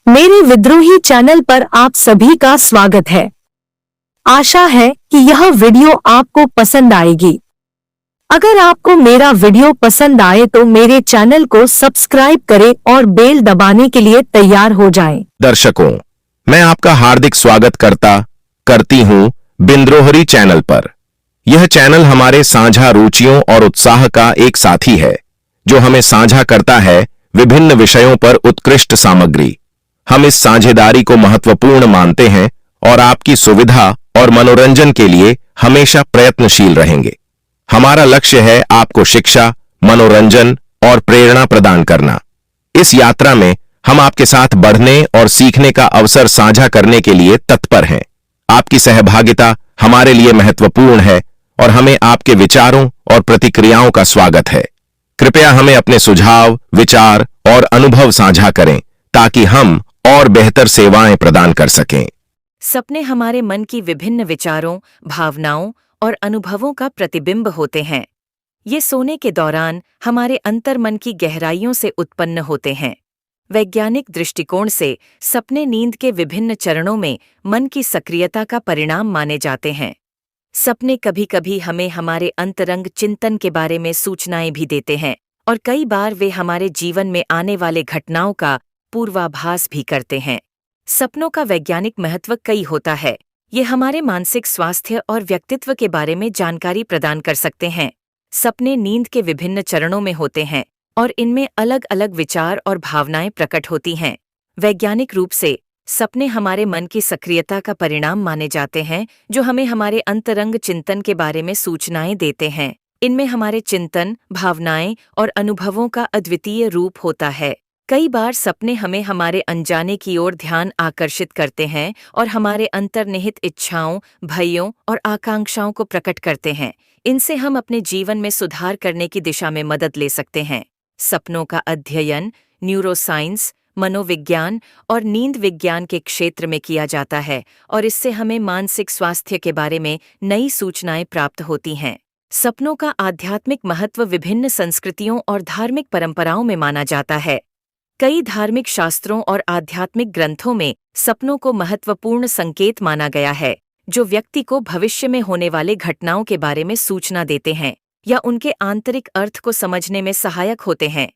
मेरे विद्रोही चैनल पर आप सभी का स्वागत है। आशा है कि यह वीडियो आपको पसंद आएगी। अगर आपको मेरा वीडियो पसंद आए तो मेरे चैनल को सब्सक्राइब करें और बेल दबाने के लिए तैयार हो जाएं। दर्शकों, मैं आपका हार्दिक स्वागत करती हूं बिंद्रोहरी चैनल पर। यह चैनल हमारे साझा रुचियों और उत्साह का एक साथी है, जो हमें साझा करता है विभिन्न विषयों पर उत्कृष्ट सामग्री। हम इस साझेदारी को महत्वपूर्ण मानते हैं और आपकी सुविधा और मनोरंजन के लिए हमेशा प्रयत्नशील रहेंगे। हमारा लक्ष्य है आपको शिक्षा, मनोरंजन और प्रेरणा प्रदान करना। इस यात्रा में हम आपके साथ बढ़ने और सीखने का अवसर साझा करने के लिए तत्पर हैं। आपकी सहभागिता हमारे लिए महत्वपूर्ण है और हमें आपके विचारों और प्रतिक्रियाओं का स्वागत है। कृपया हमें अपने सुझाव, विचार और अनुभव साझा करें ताकि हम और बेहतर सेवाएं प्रदान कर सकें। सपने हमारे मन की विभिन्न विचारों, भावनाओं और अनुभवों का प्रतिबिंब होते हैं। ये सोने के दौरान हमारे अंतर्मन की गहराइयों से उत्पन्न होते हैं। वैज्ञानिक दृष्टिकोण से सपने नींद के विभिन्न चरणों में मन की सक्रियता का परिणाम माने जाते हैं। सपने कभी-कभी हमें हमारे अंतरंग चिंतन के बारे में सूचनाएं भी देते हैं और कई बार वे हमारे जीवन में आने वाले घटनाओं का पूर्वाभास भी करते हैं। सपनों का वैज्ञानिक महत्व कई होता है। ये हमारे मानसिक स्वास्थ्य और व्यक्तित्व के बारे में जानकारी प्रदान कर सकते हैं। सपने नींद के विभिन्न चरणों में होते हैं और इनमें अलग-अलग विचार और भावनाएं प्रकट होती हैं। वैज्ञानिक रूप से सपने हमारे मन की सक्रियता का परिणाम माने जाते हैं, जो हमें हमारे अंतरंग चिंतन के बारे में सूचनाएं देते हैं। इनमें हमारे चिंतन, भावनाएं और अनुभवों का अद्वितीय रूप होता है। कई बार सपने हमें हमारे अनजाने की ओर ध्यान आकर्षित करते हैं और हमारे अंतर्निहित इच्छाओं, भयों और आकांक्षाओं को प्रकट करते हैं। इनसे हम अपने जीवन में सुधार करने की दिशा में मदद ले सकते हैं। सपनों का अध्ययन न्यूरोसाइंस, मनोविज्ञान और नींद विज्ञान के क्षेत्र में किया जाता है और इससे हमें मानसिक स्वास्थ्य के बारे में नई सूचनाएं प्राप्त होती हैं। सपनों का आध्यात्मिक महत्व विभिन्न संस्कृतियों और धार्मिक परंपराओं में माना जाता है। कई धार्मिक शास्त्रों और आध्यात्मिक ग्रंथों में सपनों को महत्वपूर्ण संकेत माना गया है, जो व्यक्ति को भविष्य में होने वाले घटनाओं के बारे में सूचना देते हैं या उनके आंतरिक अर्थ को समझने में सहायक होते हैं।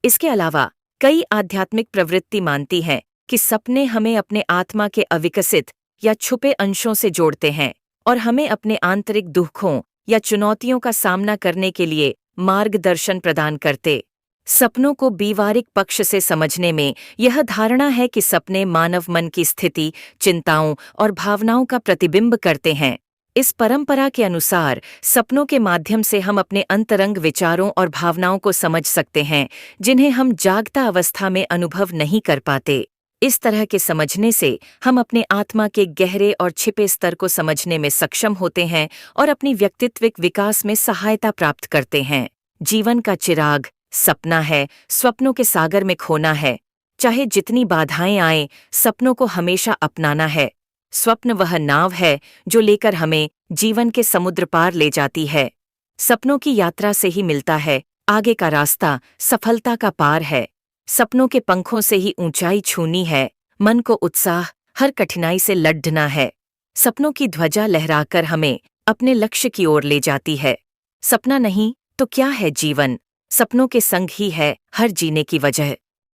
इसके अलावा कई आध्यात्मिक प्रवृत्ति मानती है कि सपने हमें अपने आत्मा के अविकसित या छुपे अंशों से जोड़ते हैं और हमें अपने आंतरिक दुखों या चुनौतियों का सामना करने के लिए मार्गदर्शन प्रदान करते। सपनों को व्यवहारिक पक्ष से समझने में यह धारणा है कि सपने मानव मन की स्थिति, चिंताओं और भावनाओं का प्रतिबिंब करते हैं। इस परंपरा के अनुसार सपनों के माध्यम से हम अपने अंतरंग विचारों और भावनाओं को समझ सकते हैं, जिन्हें हम जागता अवस्था में अनुभव नहीं कर पाते। इस तरह के समझने से हम अपने आत्मा के गहरे और छिपे स्तर को समझने में सक्षम होते हैं और अपनी व्यक्तित्विक विकास में सहायता प्राप्त करते हैं। जीवन का चिराग सपना है। स्वप्नों के सागर में खोना है। चाहे जितनी बाधाएं आएं, सपनों को हमेशा अपनाना है। स्वप्न वह नाव है जो लेकर हमें जीवन के समुद्र पार ले जाती है। सपनों की यात्रा से ही मिलता है आगे का रास्ता, सफलता का पार है। सपनों के पंखों से ही ऊंचाई छूनी है। मन को उत्साह हर कठिनाई से लड़ना है। सपनों की ध्वजा लहराकर हमें अपने लक्ष्य की ओर ले जाती है। सपना नहीं तो क्या है जीवन? सपनों के संग ही है हर जीने की वजह।